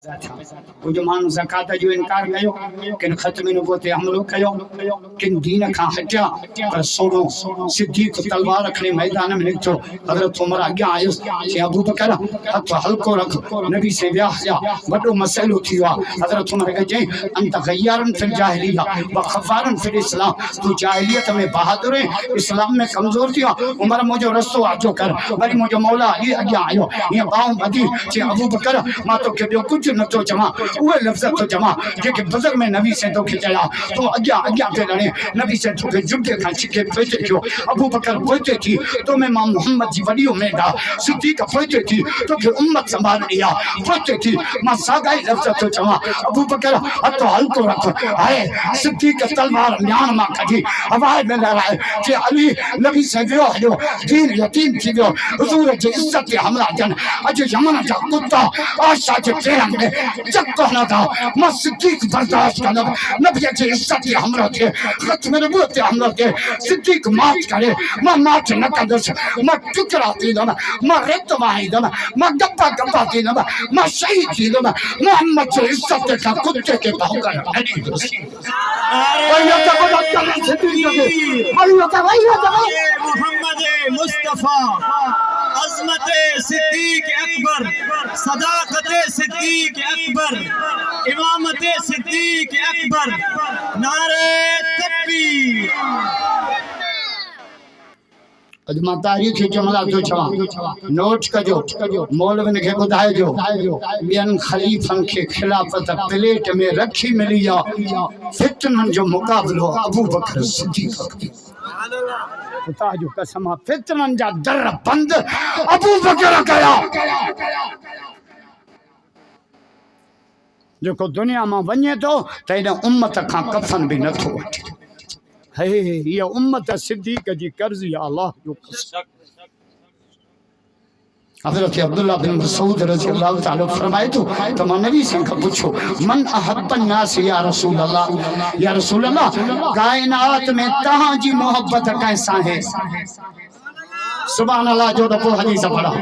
कुछ माण्हू ज़कात जो इनकार कयो, किन ख़त्म नबूवत ते हमलो कयो, किन दीन खां हटिया, पर सोनो सिद्दीक़ तलवार रखने मैदान में निकतो। हज़रत उमर अॻियां आयुस कि अबू बकर हथ हल्को रख, नबी से विया जा वॾो मसइलो थी वियो आहे। हज़रत उमर खे चई अंत गय्यारन फिल जाहिलिया व खफ़ारन फिल इस्लाम, तू जाहिलियत में बहादुर है, इस्लाम में कमज़ोर थी वियो। उमर मुंहिंजो रस्तो आजो कर। वरी मुंहिंजो मौला अली अॻियां आयो, हीअं ॿाहूं ॿधी चई अबू बकर मां तोखे ॿियो कुझु नथो चवां, उहे लफ़्ज़ थो चवां जेके बज़र में नबी से तोखे चया। तूं अॻियां अॻियां पे लड़े, नबी से तोखे जुटे खां छिके पोइते थियो। अबू बकर पोइते थी, तो में मां मोहम्मद जी वॾी उमेद आहे। सिद्दीक़ पोइते थी, तोखे उम्मत संभालणी आहे। पोइते थी, मां साॻा ई लफ़्ज़ थो चवां। अबू बकर हथ हल्को रख। हाय सिद्दीक़ तलवार म्यान मां कढी हवाए में लहराए जे अली नबी से वियो हलियो, दीन यतीम थी वियो, हुज़ूर जी इज़्ज़त ते हमला थियनि। अॼु यमन जा कुत्ता आशा जे पेरनि में जब कहना था मैं सिद्दीक़ बर्दाश्त कर नबी की इज्जत के हमला थे, खत्म नबूवत के हमला थे। सिद्दीक़ मार्च करे, मैं मार्च न करदस, मैं टुकड़ा थी दम, मैं रेत वाही दम, मैं गप्पा गप्पा थी दम, मैं शहीद थी दम। मोहम्मद की इज्जत का कुत्ते के भौंकन अली दोस्त मोहम्मद मुस्तफा अज़मत सिद्दीक़ अकबर, सदाकत सिद्दीक़ अकबर, इमामत सिद्दीक़ अकबर, नारे तकबीर। अज मां तारीख़ जुमला थो चवां, नोट कजो, मौलविन खे ॿुधाइजो। ॿियनि ख़लीफ़नि खे खिलाफ़त प्लेट में रखी मिली आहे, फितननि जो मुक़ाबिलो अबू बकर सिद्दीक़। खुदा जो कसम आहे, फितननि जा दर बंद अबू बकर कया। जेको दुनिया में वञे तो त इन उम्मत खां कफन भी नथो वठे। हे ये उम्मत सिद्दीक़ जी कर्ज़ी अल्लाह जो कसम। हज़रत अब्दुल्लाह बिन मसूद रज़ी अल्लाह ताला फरमाए तो मैं नबी से पूछो मन अहब्बन नास या रसूल अल्लाह, या रसूल अल्लाह कायनात में तहां जी मोहब्बत कैसा है। सुभान अल्लाह जो दफ़ो हदीस पढ़ा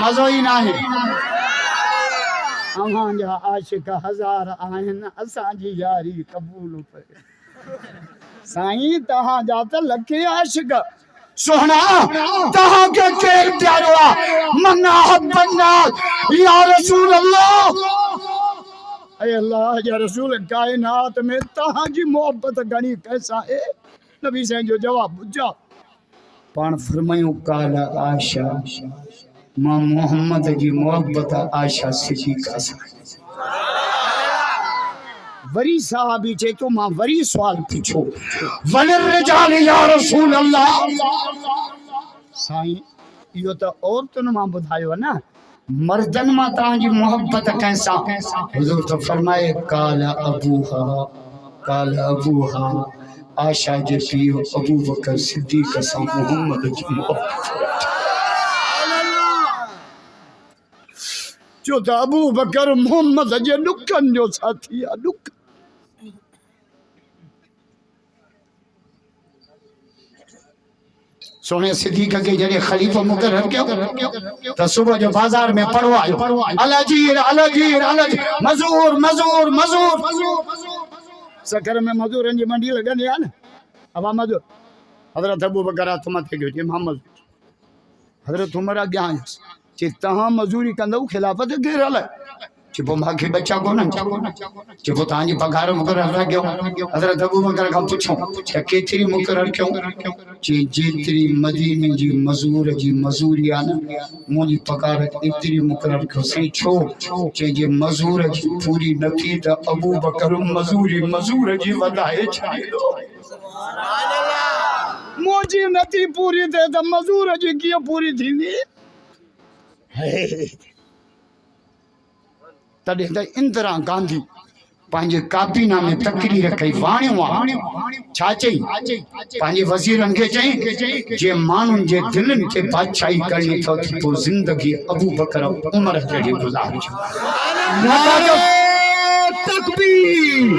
मज़ो ही ना है। अहां जा आशिक हजार आहिन, असां जी यारी कबूल पे साईं तहां जा त लखे आशिक। सोहना तहां के केर प्यारो आ, मन्ना हब्बन्ना या रसूल अल्लाह। ऐ अल्लाह या रसूल कायनात में तहां जी मोहब्बत घणी कैसा है। नबी से जो जवाब बुझा पान फरमायो काल आशा, मां मोहम्मद जी मोहब्बत आशा सिद्दीक़ से। वरी साहबी चे तो मां वरी सवाल पूछो वलिर रिजाल या रसूल अल्लाह। साईं यो तो औरतन मां बुधायो ना, मर्दन मां तां जी मोहब्बत कैसा। हुजूर तो फरमाए काल अबूहा आशा जे पियो अबू बकर सिद्दीक़ सा मोहम्मद जी मोहब्बत। जो तो अबू बकर मोहम्मद जे दुखन जो साथी आ। दुख सोने सिद्दीक़ के जरिए खलीफा मुकर्रर किया तो सुबह जो बाजार में पढ़ो आयो अलजीर अलजीर अलजीर मजूर मजूर मजूर सकर में मजूरन जी मंडी लगन या ना। अब मजूर हजरत अबू बकर तुम थे गयो मोहम्मद। हजरत उमर अॻियां आयुसि चे तहां मजूरी कंदव खिलाफत केर हलाए। चइबो मूंखे बच्चा कोन्हनि। चइबो तव्हांजी पघार मुक़ररु कयो। हज़रत अबू बकर खां पुछो त केतिरी मुक़ररु कयूं। चई जेतिरी मदीने जी मज़ूर जी मज़ूरी आहे न, मुंहिंजी पघार एतिरी मुक़ररु कयो। साईं छो? चई जे मज़ूर जी पूरी न थी त अबू बकर मज़ूर जी वधाए छाईंदो। मुंहिंजी नथी पूरी थिए त मज़ूर जी कीअं पूरी थींदी। तॾहिं त इंदिरा गांधी पंहिंजे काबीना में तकरीर कई वाणियो छा चई। पंहिंजे वज़ीरनि खे चई जे माण्हुनि जे दिलनि खे बादशाही करणी अथव त पोइ ज़िंदगी अबू बकर उमर जहिड़ी गुज़ारिजो। तकबीर।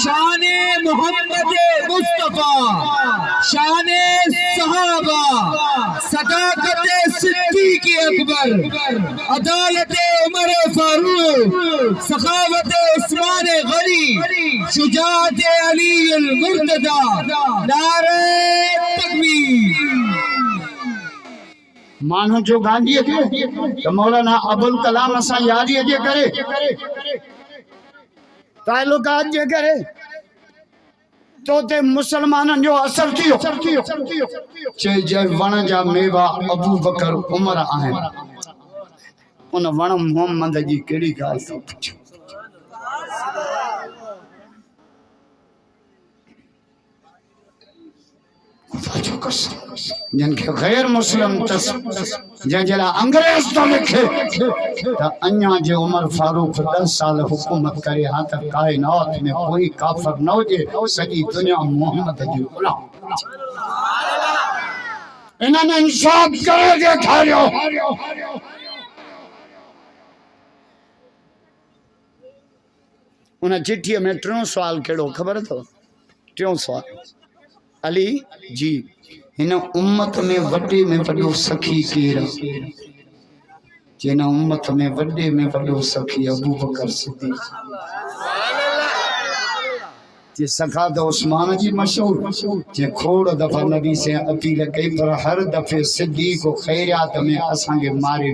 शाने मोहम्मद मुस्तफा, शाने सहाबा, सदाकत सिद्दीक़ अकबर। अकबर, अदालत उमर फारूक, सखावत उस्मान गनी, शुजाअत अली अल मुर्तजा, नारे तकबीर। मानो जो गांधी के तो मौलाना अबुल कलाम असा याद ये करे ताल्लुकात जे करे तो ते मुसलमानन जो असर थियो चे जे वण जा मेवा अबू बकर उमर आहिन उन वण मोहम्मद जी केड़ी गाल तो पुछो जिनके गैर मुस्लिम तस जला अंग्रेज तो लिखे तो अन्या जे उमर फारूक 10 साल हुकूमत करे हां तक कायनात में कोई काफिर न हो जे सजी दुनिया मोहम्मद जी गुलाम इन्होंने इंसाफ करे देखारियो उन चिट्ठी में 3 सवाल केड़ो खबर तो 3 सवाल अली जी इन उम्मत में वड्डो सखी केर जिन उम्मत में वड्डो सखी अबू बकर सिद्दीक जे सखा तो उस्मान जी मशहूर जे खोड़ दफा नबी से अपील कई पर हर दफे सिद्दीक को खैरियत में असा के मारे